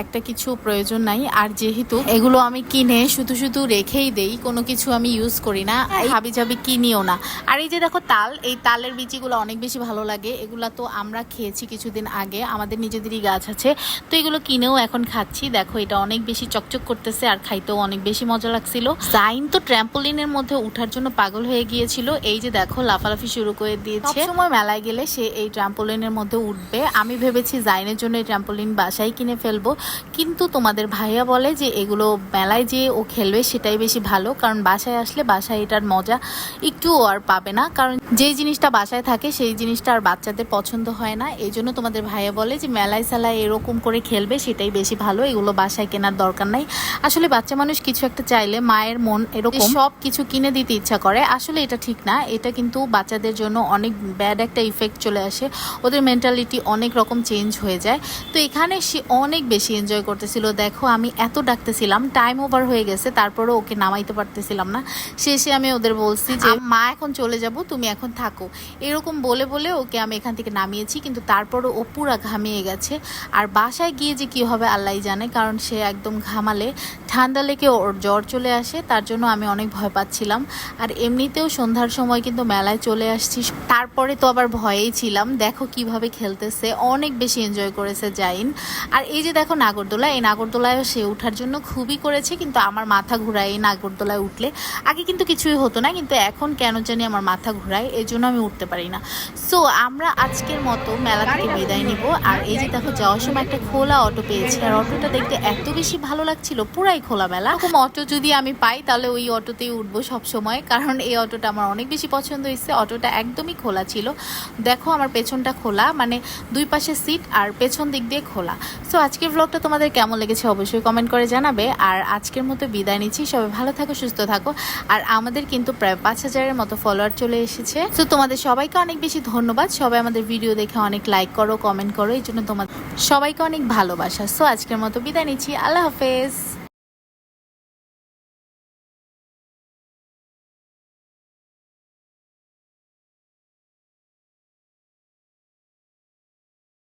একটা কিছু প্রয়োজন নাই। আর যেহেতু এগুলো আমি কিনে শুধু শুধু রেখেই দেই, কোনো কিছু আমি ইউজ করি না, হাবি জাবি কিনিও না। আর এই যে দেখো তাল, এই তালের বিচিগুলো অনেক বেশি ভালো লাগে। এগুলা তো আমরা খেয়েছি কিছুদিন আগে, আমাদের নিজেদেরই গাছ আছে, তো এগুলো কিনেও এখন খাচ্ছি। দেখো এটা অনেক বেশি চকচক করতেছে আর খাইতেও অনেক বেশি মজা লাগছিল। জাইন তো ট্র্যাম্পোলিনের মধ্যে উঠার জন্য পাগল হয়ে গিয়েছিল। এই যে দেখো লাফালাফি শুরু করে দিয়েছে। সময় মেলায় গেলে সে এই ট্র্যাম্পোলিনের মধ্যে উঠবে। আমি ভেবেছি জাইনের জন্য এই ট্র্যাম্পোলিন বাসায় কিনে ফেলবো, কিন্তু তোমাদের ভাইয়া বলে যে এগুলো মেলায় যে ও খেলবে সেটাই বেশি ভালো, কারণ বাসায় আসলে বাসায় এটার মজা একটুও আর পাবে না। কারণ যেই জিনিসটা বাসায় থাকে সেই জিনিসটা আর বাচ্চাদের পছন্দ হয় না। এই জন্য তোমাদের ভাইয়া বলে যে মেলায় সালায় এরকম করে খেলবে সেটাই বেশি ভালো, এগুলো বাসায় কেনার দরকার নাই। আসলে বাচ্চা মানুষ কিছু একটা চাইলে মায়ের মন এরকম সব কিছু কিনে দিতে ইচ্ছা করে, আসলে এটা ঠিক না। এটা কিন্তু বাচ্চাদের জন্য অনেক ব্যাড একটা ইফেক্ট চলে আসে, ওদের মেন্টালিটি অনেক রকম চেঞ্জ হয়ে যায়। তো এখানে সে অনেক বেশি এনজয় করতেছিল। দেখো আমি এত ডাকতেছিলাম, টাইম ওভার হয়ে গেছে, তারপরেও ওকে নামাইতে পারতেছিলাম না। শেষে আমি ওদের বলছি যে মা এখন চলে যাব, তুমি এখন থাকো, এরকম বলে বলে ওকে আমি এখান থেকে নামিয়েছি। কিন্তু তারপরও ও পুরা ঘামিয়ে গেছে। আর বাসায় গিয়ে যে কি হবে আল্লাহ জানে, কারণ সে একদম ঘামালে ঠান্ডা লেগে ওর জ্বর চলে আসে, তার জন্য আমি অনেক ভয় পাচ্ছিলাম। আর এমনিতেও সন্ধ্যার সময় কিন্তু মেলায় চলে আসছি, তারপরে তো আবার ভয়েই ছিলাম। দেখো কিভাবে খেলতেছে, অনেক বেশি এনজয় করেছে জাইন। আর এই যে দেখো নাগরদোলা, এই নাগরদোলায়ও সে ওঠার জন্য খুবই করেছে, কিন্তু আমার মাথা ঘুরায় এই নাগরদোলায় উঠলে। আগে কিন্তু কিছুই হতো না, কিন্তু এখন কেন জানি আমার মাথা ঘুরায়, এই জন্য আমি উঠতে পারি না। সো আমরা আজকের মতো মেলা থেকে বিদায় নিব। আর এই যে দেখো যাওয়ার সময় একটা খোলা অটো পেয়েছি, আর অটোটা দেখতে এত বেশি ভালো লাগছিল, পুরাই খোলা মেলা। এরকম অটো যদি আমি পাই তাহলে ওই অটোতেই উঠবো সব সময়, কারণ এই অটোটা আমার অনেক বেশি পছন্দ হয়েছে। অটোটা একদমই খোলা ছিল, দেখো আমার পেছনটা খোলা, মানে দুই পাশে সিট আর পেছন দিক দিয়ে খোলা। সো আজকের ব্লগটা তোমাদের কেমন লেগেছে অবশ্যই কমেন্ট করে জানাবে। আর আজকের মতো বিদায় নিচ্ছি, সবাই ভালো থাকো, সুস্থ থাকো। আর আমাদের কিন্তু প্রায় 5,000-এর মতো ফলোয়ার চলে এসেছে। সো তোমাদের সবাইকে অনেক বেশি ধন্যবাদ, সবাই আমাদের ভিডিও দেখে অনেক লাইক করো, কমেন্ট করো, এই জন্য তোমাদের সবাইকে অনেক ভালোবাসা। সো আজকের মতো বিদায় নিচ্ছি, আল্লাহ হাফেজ।